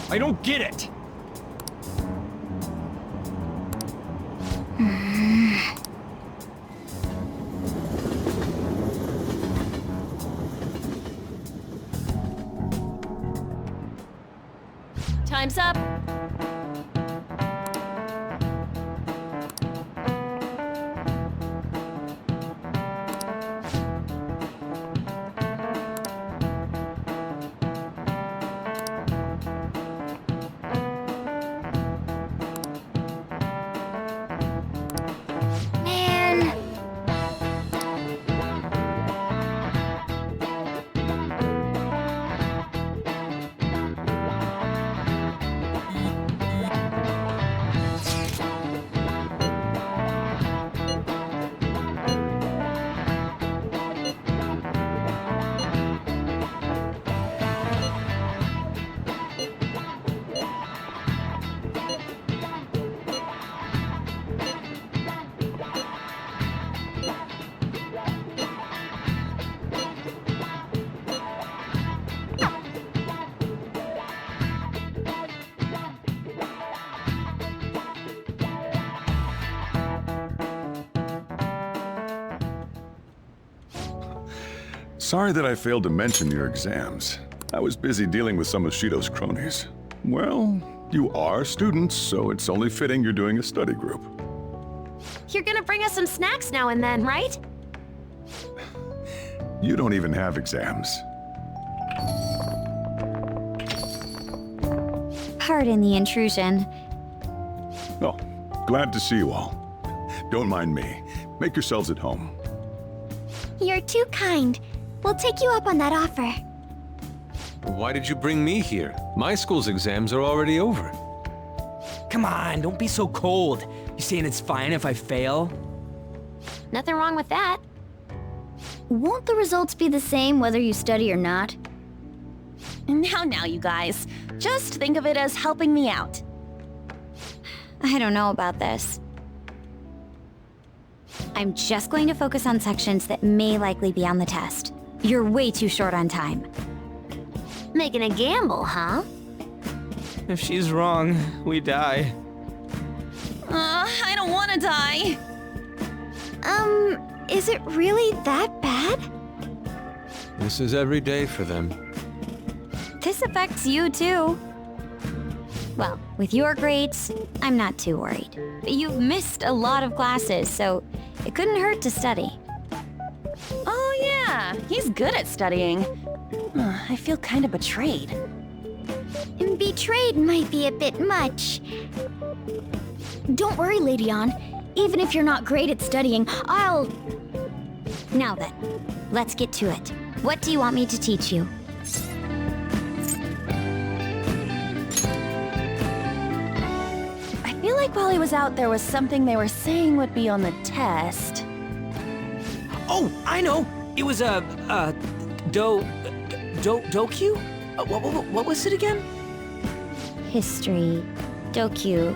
I don't get it! Time's up. Sorry that I failed to mention your exams. I was busy dealing with some of Shido's cronies. Well, you are students, so it's only fitting you're doing a study group. You're gonna bring us some snacks now and then, right? You don't even have exams. Pardon the intrusion. Oh, glad to see you all. Don't mind me. Make yourselves at home. You're too kind. We'll take you up on that offer. Why did you bring me here? My school's exams are already over. Come on, don't be so cold. You saying it's fine if I fail? Nothing wrong with that. Won't the results be the same whether you study or not? Now, you guys. Just think of it as helping me out. I don't know about this. I'm just going to focus on sections that may likely be on the test. You're way too short on time. Making a gamble, huh? If she's wrong, we die. I don't want to die. Is it really that bad? This is every day for them. This affects you too. Well, with your grades, I'm not too worried. You've missed a lot of classes, so it couldn't hurt to study. Oh yeah, he's good at studying. I feel kind of betrayed. Betrayed might be a bit much. Don't worry, Lady Ann. Even if you're not great at studying, I'll... Now then, let's get to it. What do you want me to teach you? I feel like while he was out, there was something they were saying would be on the test. Oh, I know! It was Dokyu? What was it again? History. Dokyu.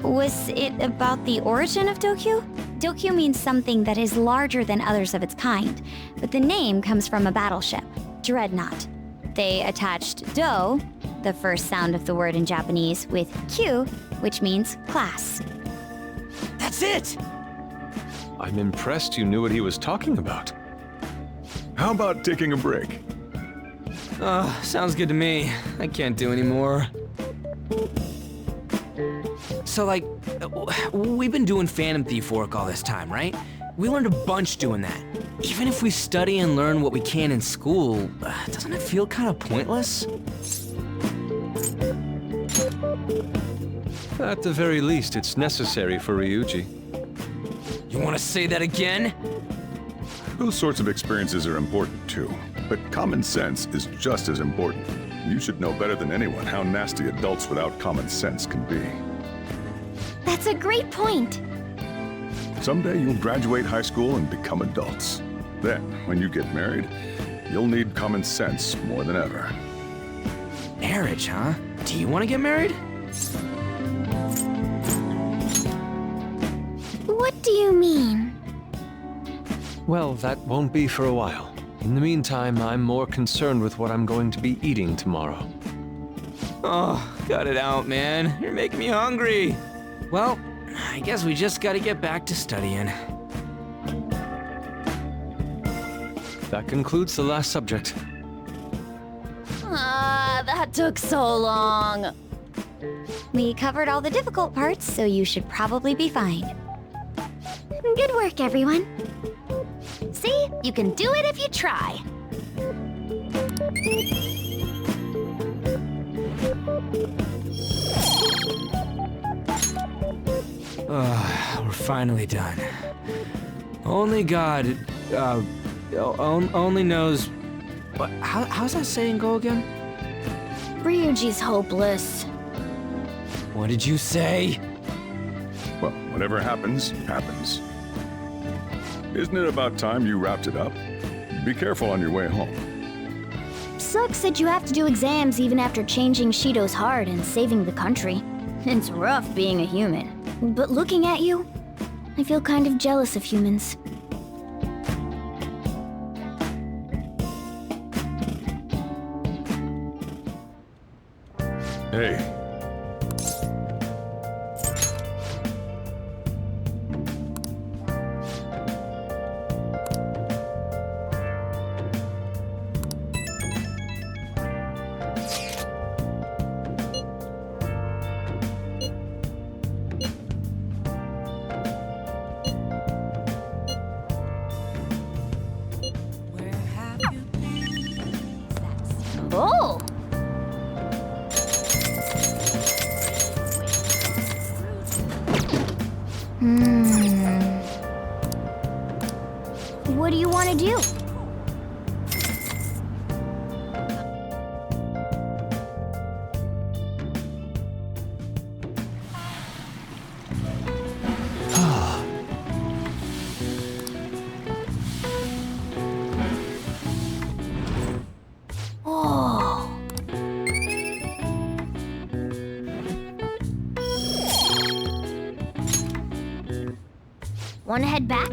Was it about the origin of Dokyu? Dokyu means something that is larger than others of its kind, but the name comes from a battleship, Dreadnought. They attached Do, the first sound of the word in Japanese, with Q, which means class. That's it! I'm impressed you knew what he was talking about. How about taking a break? Sounds good to me. I can't do any more. So, like, we've been doing Phantom Thief work all this time, right? We learned a bunch doing that. Even if we study and learn what we can in school, doesn't it feel kind of pointless? At the very least, it's necessary for Ryuji. You want to say that again? Those sorts of experiences are important too, but common sense is just as important. You should know better than anyone how nasty adults without common sense can be. That's a great point. Someday you'll graduate high school and become adults. Then, when you get married, you'll need common sense more than ever. Marriage, huh? Do you want to get married? What do you mean? Well, that won't be for a while. In the meantime, I'm more concerned with what I'm going to be eating tomorrow. Oh, cut it out, man. You're making me hungry. Well, I guess we just gotta get back to studying. That concludes the last subject. That took so long. We covered all the difficult parts, so you should probably be fine. Good work, everyone. See? You can do it if you try. We're finally done. Only God, only knows... What, how's that saying go again? Ryuji's hopeless. What did you say? Well, whatever happens, happens. Isn't it about time you wrapped it up? Be careful on your way home. Sucks that you have to do exams even after changing Shido's heart and saving the country. It's rough being a human. But looking at you, I feel kind of jealous of humans. Hey. Oh! What do you want to do? Oh. Want to head back?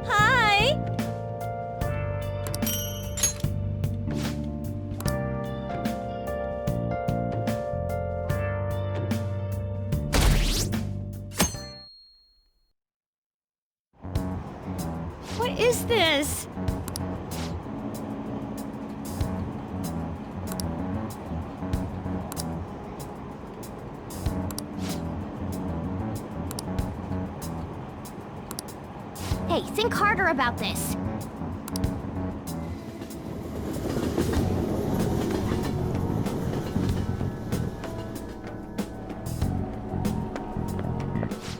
Hi! What is this? Hey, think harder about this.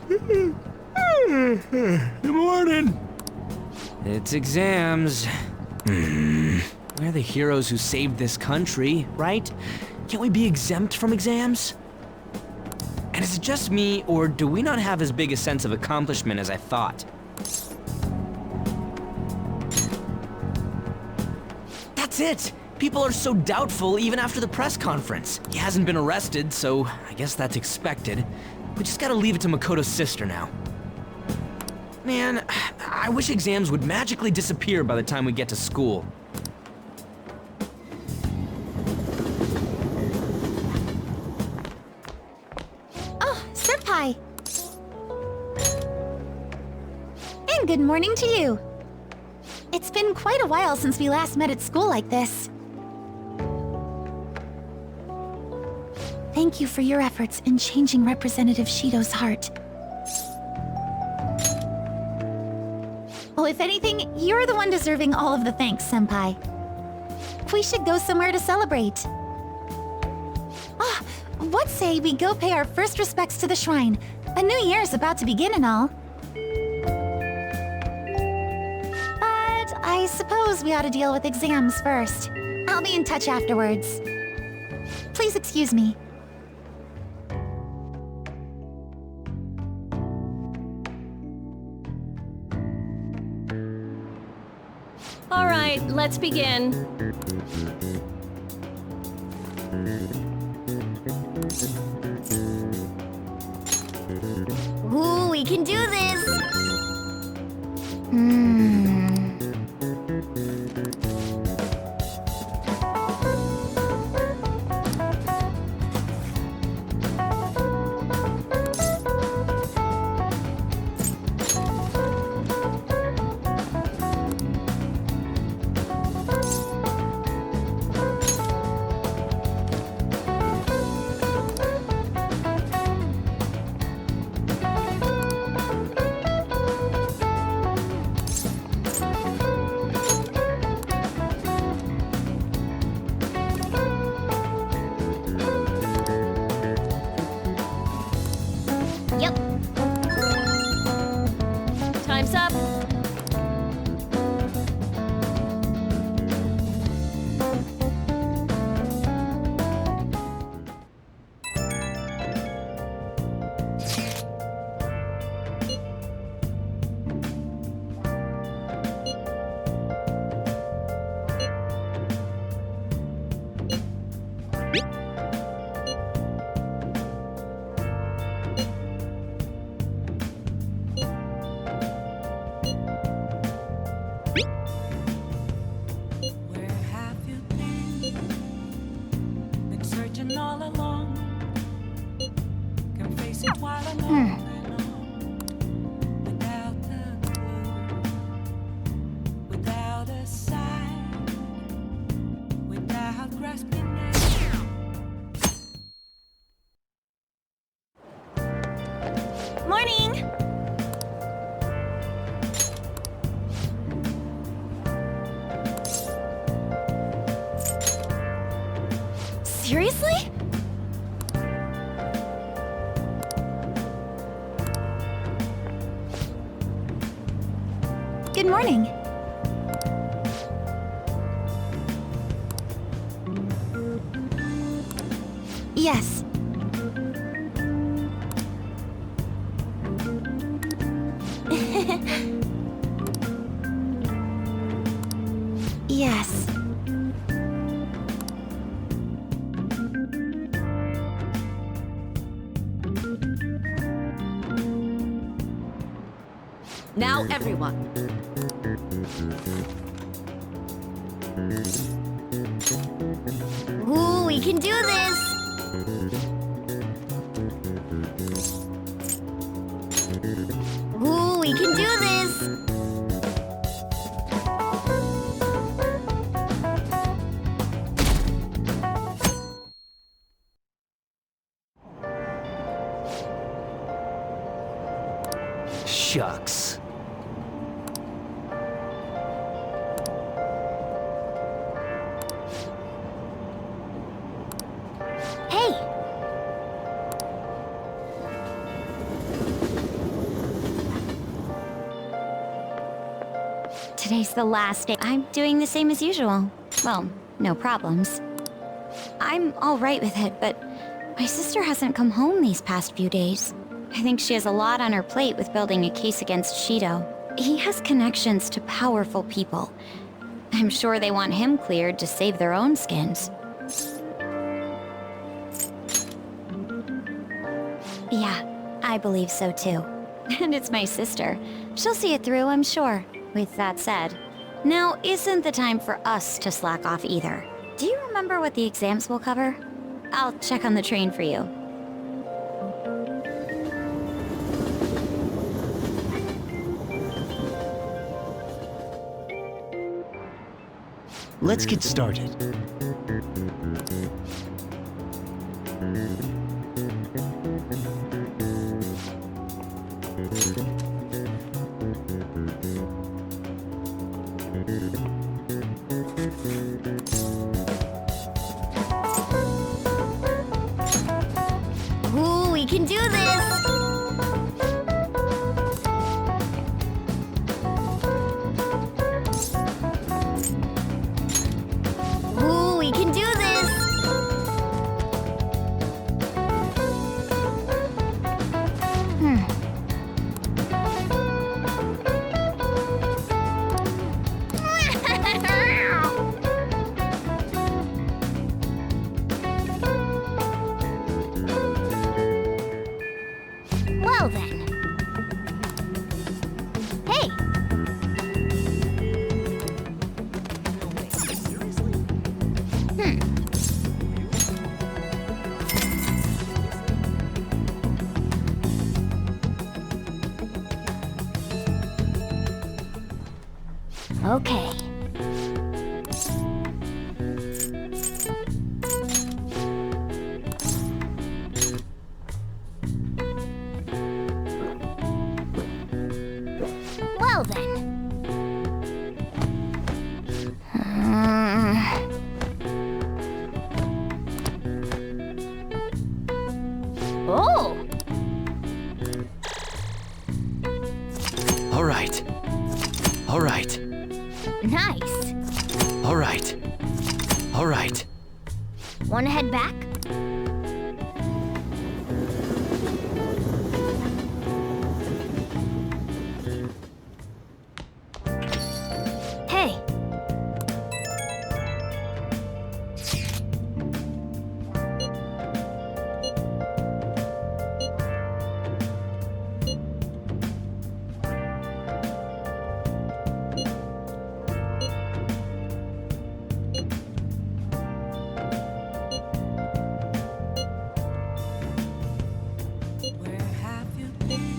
Good morning. It's exams. We're the heroes who saved this country, right? Can't we be exempt from exams? And is it just me, or do we not have as big a sense of accomplishment as I thought? That's it! People are so doubtful even after the press conference. He hasn't been arrested, so I guess that's expected. We just gotta leave it to Makoto's sister now. Man, I wish exams would magically disappear by the time we get to school. Oh, Senpai! And good morning to you. It's been quite a while since we last met at school like this. Thank you for your efforts in changing Representative Shido's heart. Well, if anything, you're the one deserving all of the thanks, Senpai. We should go somewhere to celebrate. Ah, what say we go pay our first respects to the shrine? A new year's about to begin and all. But I suppose we ought to deal with exams first. I'll be in touch afterwards. Please excuse me. All right, let's begin. can do this! Yep. Time's up. Where have you been? Been searching all along. Can face it while alone and on. Without a clue, without a sign, without grasping it. Morning! Seriously? Good morning. Yes. Yes. Now everyone. Ooh, we can do this! Ooh, we can do this! Shucks. Hey! Today's the last day. I'm doing the same as usual. Well, no problems. I'm all right with it, but my sister hasn't come home these past few days. I think she has a lot on her plate with building a case against Shido. He has connections to powerful people. I'm sure they want him cleared to save their own skins. Yeah, I believe so too. And it's my sister. She'll see it through, I'm sure. With that said, now isn't the time for us to slack off either. Do you remember what the exams will cover? I'll check on the train for you. Let's get started. Ooh, we can do this! Ooh, we can do this! Well then. Okay. Well then. Oh! All right. All right. Nice. All right. All right. Wanna head back? Hey. Where have you been?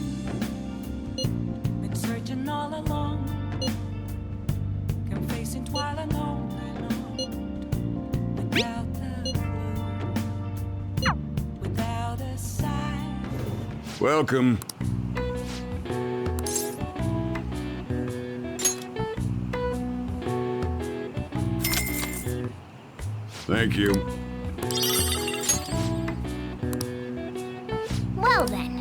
Been searching all along. Confessing while alone without the clue, without a sign. Welcome. Thank you. Well then.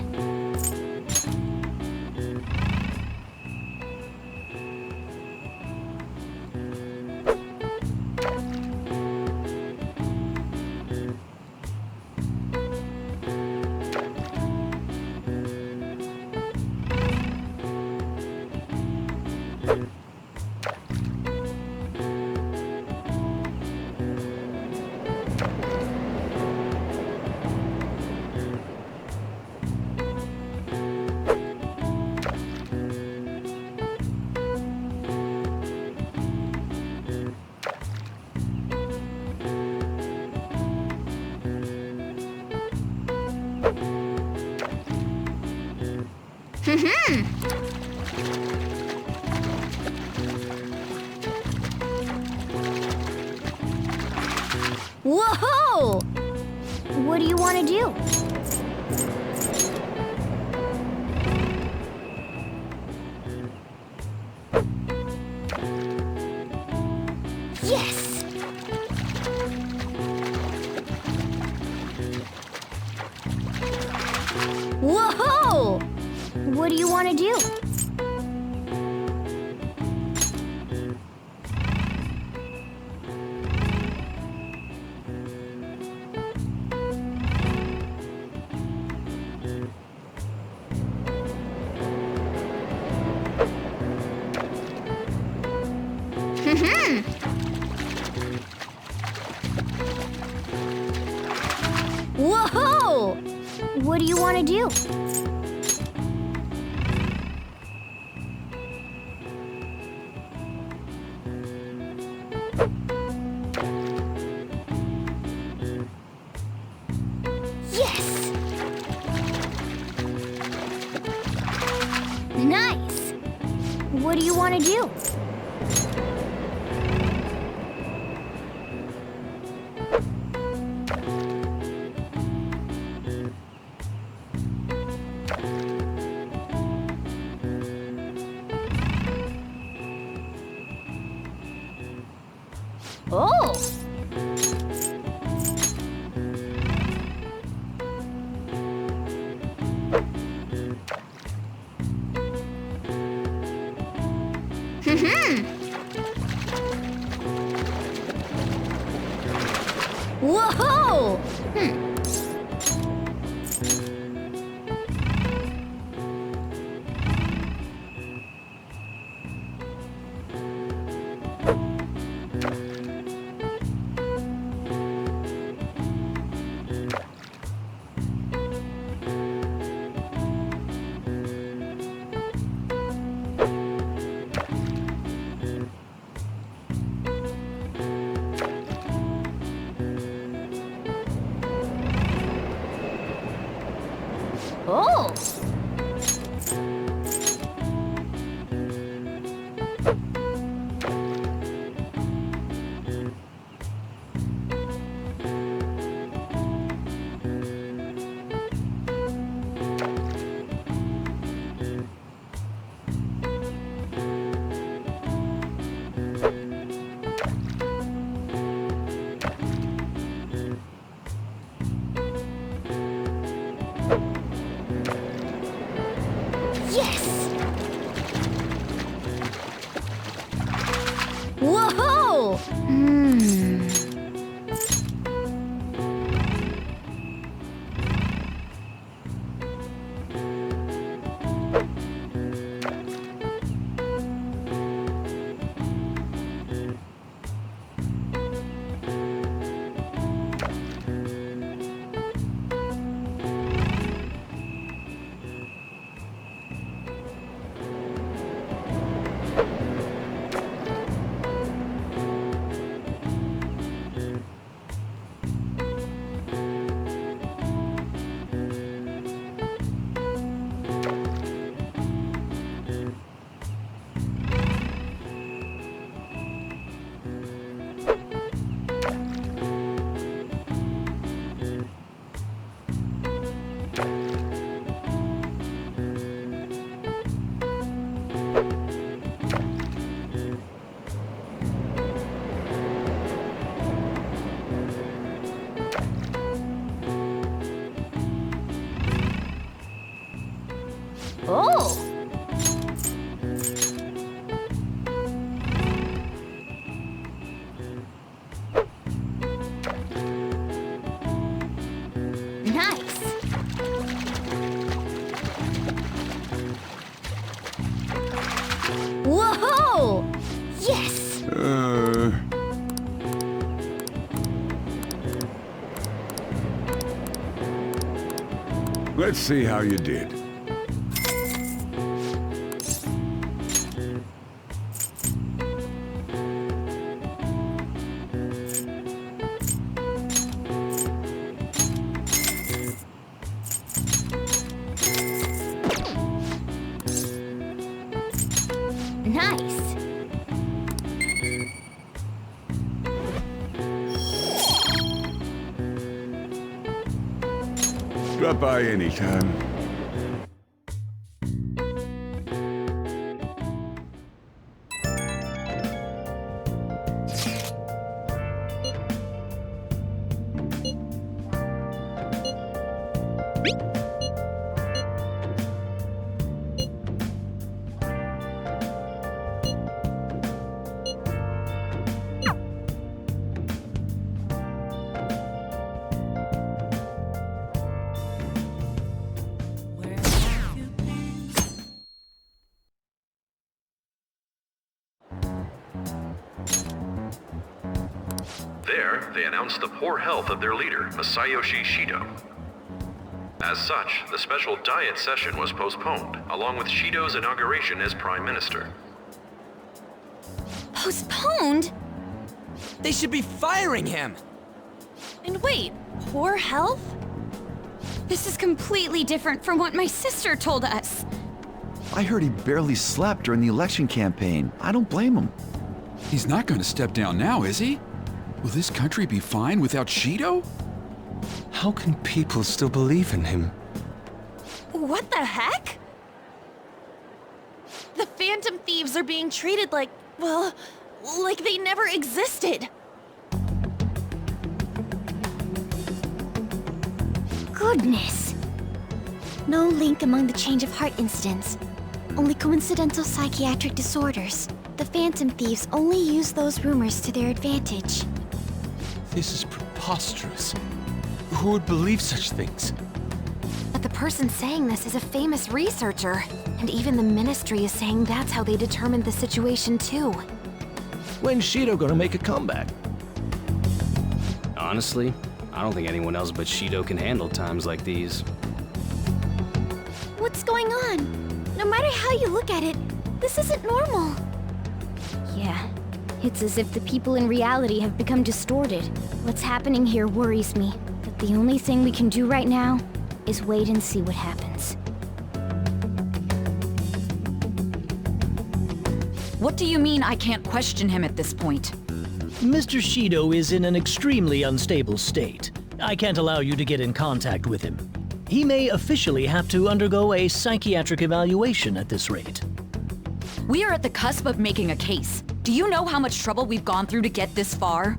Whoa! What do you want to do? Yes! Whoa! What do you want to do? Whoa! What do you want to do? Yes! Nice! What do you want to do? Oh! Whoa! Let's see how you did. Nice. Drop by anytime. Where have you been? There, they announced the poor health of their leader, Masayoshi Shido. As such, the special diet session was postponed, along with Shido's inauguration as Prime Minister. Postponed? They should be firing him! And wait, poor health? This is completely different from what my sister told us. I heard he barely slept during the election campaign. I don't blame him. He's not going to step down now, is he? Will this country be fine without Shido? How can people still believe in him? What the heck? The Phantom Thieves are being treated like, well, like they never existed. Goodness. No link among the change of heart incidents. Only coincidental psychiatric disorders. The Phantom Thieves only use those rumors to their advantage. This is preposterous. Who would believe such things? But the person saying this is a famous researcher. And even the Ministry is saying that's how they determined the situation too. When's Shido gonna make a comeback? Honestly, I don't think anyone else but Shido can handle times like these. What's going on? No matter how you look at it, this isn't normal. Yeah, it's as if the people in reality have become distorted. What's happening here worries me, but the only thing we can do right now is wait and see what happens. What do you mean I can't question him at this point? Mr. Shido is in an extremely unstable state. I can't allow you to get in contact with him. He may officially have to undergo a psychiatric evaluation at this rate. We are at the cusp of making a case. Do you know how much trouble we've gone through to get this far?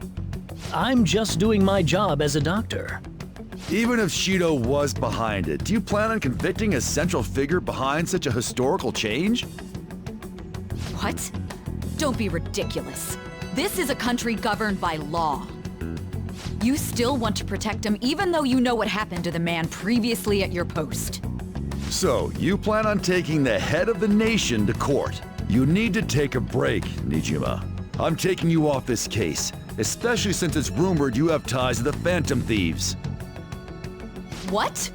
I'm just doing my job as a doctor. Even if Shido was behind it, do you plan on convicting a central figure behind such a historical change? What? Don't be ridiculous. This is a country governed by law. You still want to protect him even though you know what happened to the man previously at your post. So, you plan on taking the head of the nation to court. You need to take a break, Nijima. I'm taking you off this case, especially since it's rumored you have ties to the Phantom Thieves. What?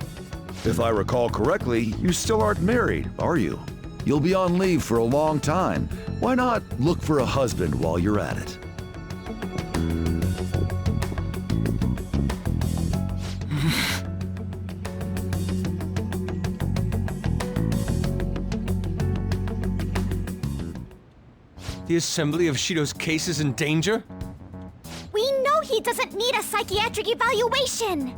If I recall correctly, you still aren't married, are you? You'll be on leave for a long time. Why not look for a husband while you're at it? The assembly of Shido's case is in danger? We know he doesn't need a psychiatric evaluation!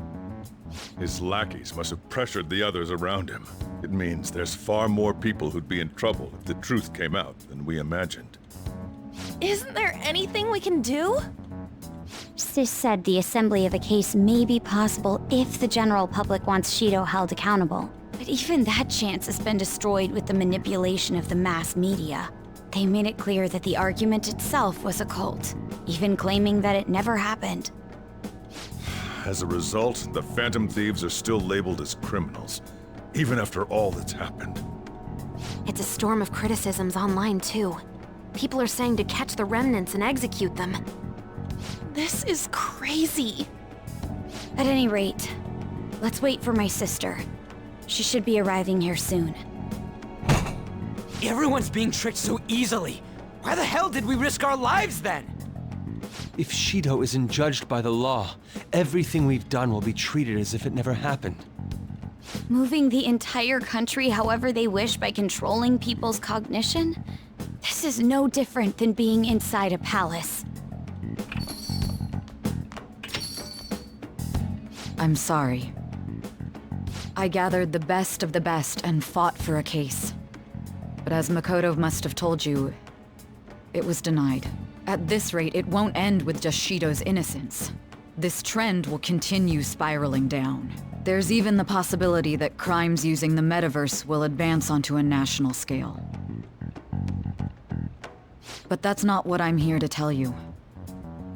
His lackeys must have pressured the others around him. It means there's far more people who'd be in trouble if the truth came out than we imagined. Isn't there anything we can do? Sis said the assembly of a case may be possible if the general public wants Shido held accountable. But even that chance has been destroyed with the manipulation of the mass media. They made it clear that the argument itself was a cult, even claiming that it never happened. As a result, the Phantom Thieves are still labeled as criminals, even after all that's happened. It's a storm of criticisms online too. People are saying to catch the remnants and execute them. This is crazy. At any rate, let's wait for my sister. She should be arriving here soon. Everyone's being tricked so easily. Why the hell did we risk our lives then? If Shido isn't judged by the law, everything we've done will be treated as if it never happened. Moving the entire country however they wish by controlling people's cognition? This is no different than being inside a palace. I'm sorry. I gathered the best of the best and fought for a case. But as Makoto must have told you, it was denied. At this rate, it won't end with just Shido's innocence. This trend will continue spiraling down. There's even the possibility that crimes using the metaverse will advance onto a national scale. But that's not what I'm here to tell you.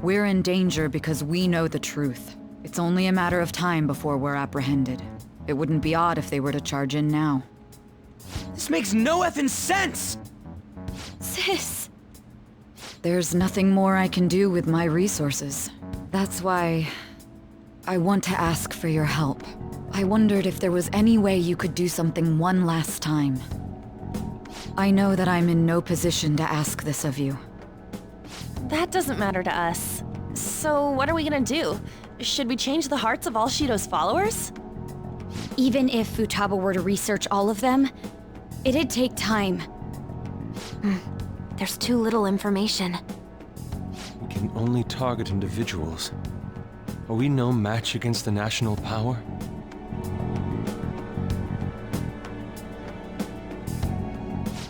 We're in danger because we know the truth. It's only a matter of time before we're apprehended. It wouldn't be odd if they were to charge in now. This makes no effing sense! Sis! There's nothing more I can do with my resources. That's why I want to ask for your help. I wondered if there was any way you could do something one last time. I know that I'm in no position to ask this of you. That doesn't matter to us. So what are we gonna do? Should we change the hearts of all Shido's followers? Even if Futaba were to research all of them, it'd take time. There's too little information. We can only target individuals. Are we no match against the national power?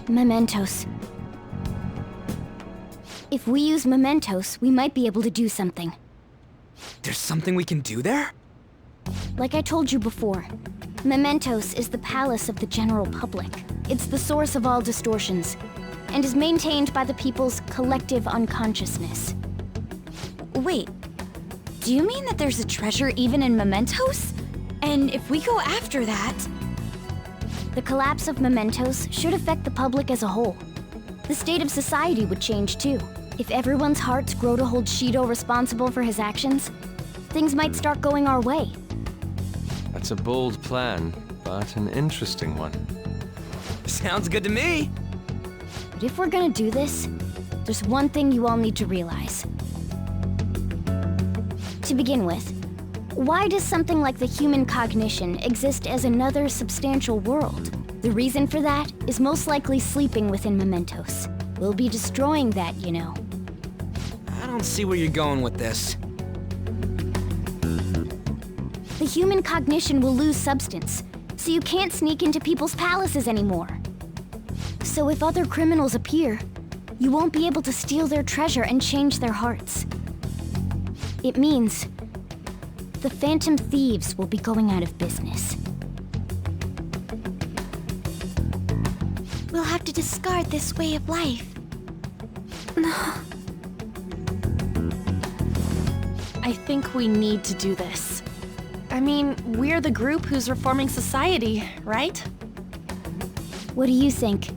Mementos. If we use mementos, we might be able to do something. There's something we can do there? Like I told you before, mementos is the palace of the general public. It's the source of all distortions, and is maintained by the people's collective unconsciousness. Wait, do you mean that there's a treasure even in mementos? And if we go after that... The collapse of mementos should affect the public as a whole. The state of society would change too. If everyone's hearts grow to hold Shido responsible for his actions, things might start going our way. That's a bold plan, but an interesting one. Sounds good to me! But if we're gonna do this, there's one thing you all need to realize. To begin with, why does something like the human cognition exist as another substantial world? The reason for that is most likely sleeping within mementos. We'll be destroying that, you know. I don't see where you're going with this. The human cognition will lose substance, so you can't sneak into people's palaces anymore. So if other criminals appear, you won't be able to steal their treasure and change their hearts. It means the Phantom Thieves will be going out of business. We'll have to discard this way of life. I think we need to do this. I mean, we're the group who's reforming society, right? What do you think?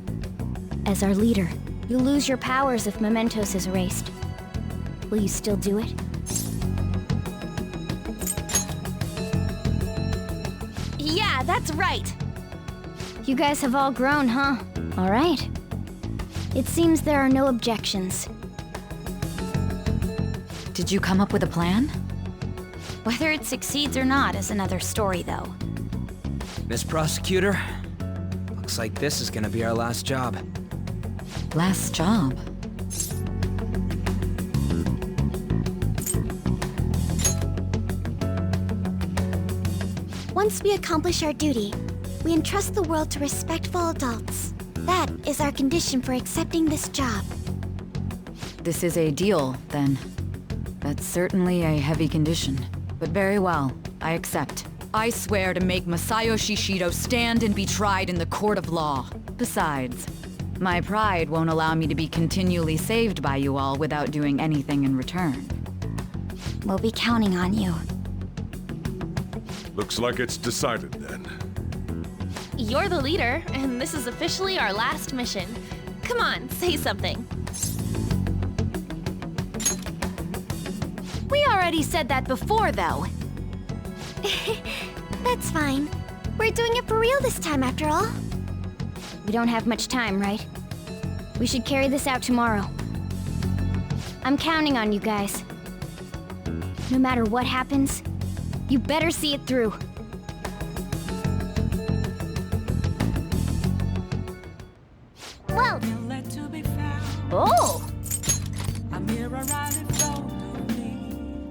As our leader, you'll lose your powers if mementos is erased. Will you still do it? Yeah, that's right! You guys have all grown, huh? All right. It seems there are no objections. Did you come up with a plan? Whether it succeeds or not is another story, though. Miss Prosecutor, looks like this is gonna be our last job. Last job? Once we accomplish our duty, we entrust the world to respectful adults. That is our condition for accepting this job. This is a deal, then. That's certainly a heavy condition. But very well, I accept. I swear to make Masayoshi Shido stand and be tried in the court of law. Besides, my pride won't allow me to be continually saved by you all without doing anything in return. We'll be counting on you. Looks like it's decided then. You're the leader, and this is officially our last mission. Come on, say something. We already said that before, though. That's fine. We're doing it for real this time, after all. We don't have much time, right? We should carry this out tomorrow. I'm counting on you guys. No matter what happens, you better see it through. Whoa! Let to be found. Oh! A mirror right in front of me.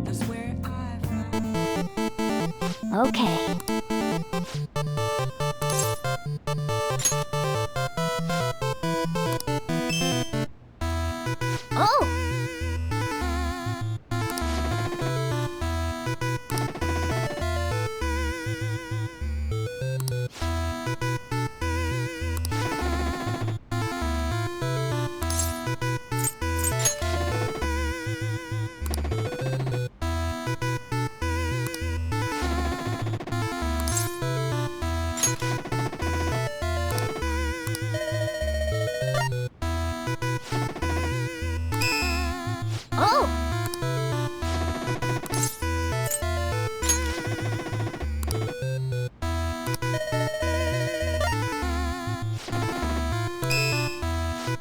That's where I found. Okay. Oh! Oh!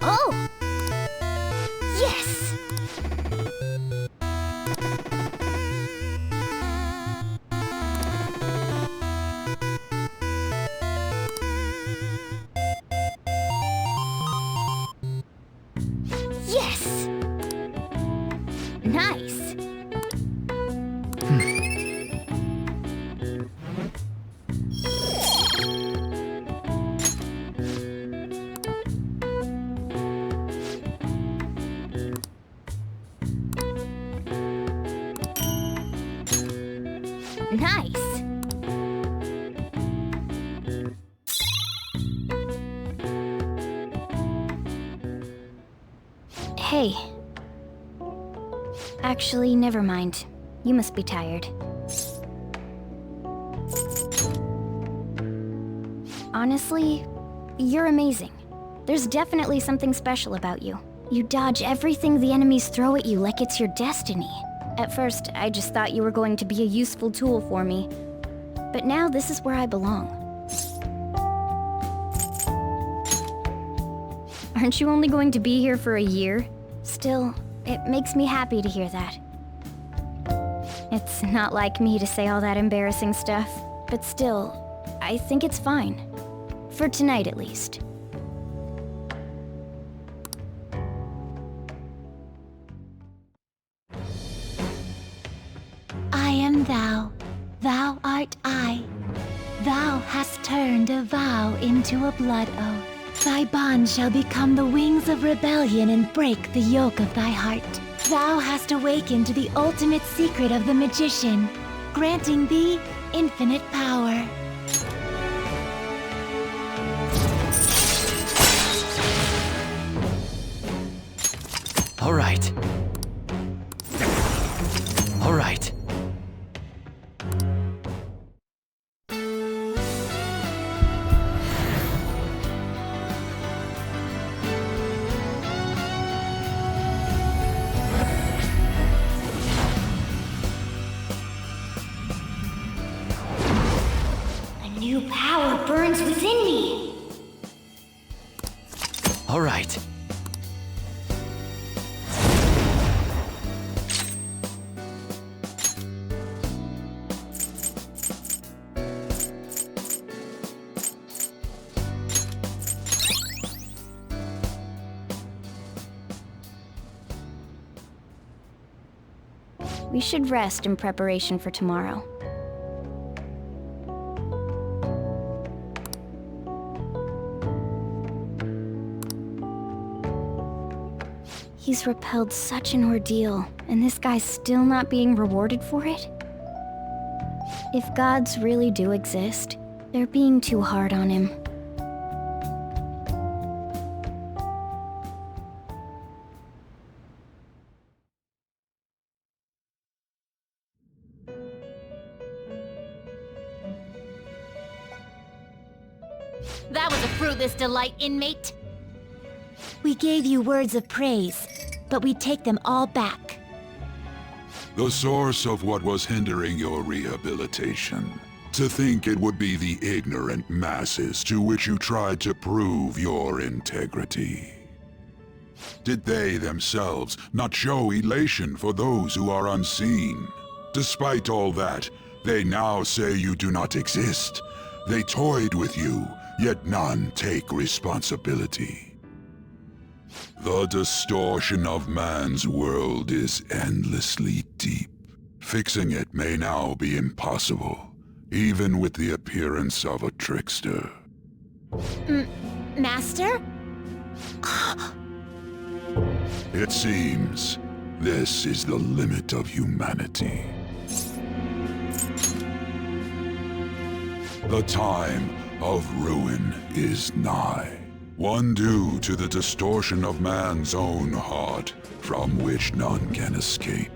Oh! Yes! Yes! Nice! Nice! Hey. Actually, never mind. You must be tired. Honestly, you're amazing. There's definitely something special about you. You dodge everything the enemies throw at you like it's your destiny. At first, I just thought you were going to be a useful tool for me. But now this is where I belong. Aren't you only going to be here for a year? Still, it makes me happy to hear that. It's not like me to say all that embarrassing stuff, but still, I think it's fine. For tonight, at least. I am thou, thou art I. Thou hast turned a vow into a blood oath. Thy bond shall become the wings of rebellion and break the yoke of thy heart. Thou hast awakened to the ultimate secret of the magician, granting thee infinite power. All right. All right. A new power burns within me. All right. We should rest in preparation for tomorrow. He's repelled such an ordeal, and this guy's still not being rewarded for it? If gods really do exist, they're being too hard on him. That was a fruitless delight, inmate. We gave you words of praise, but we take them all back. The source of what was hindering your rehabilitation. To think it would be the ignorant masses to which you tried to prove your integrity. Did they themselves not show elation for those who are unseen? Despite all that, they now say you do not exist. They toyed with you, yet none take responsibility. The distortion of man's world is endlessly deep. Fixing it may now be impossible, even with the appearance of a trickster. Master? It seems this is the limit of humanity. The time of ruin is nigh, one due to the distortion of man's own heart, from which none can escape.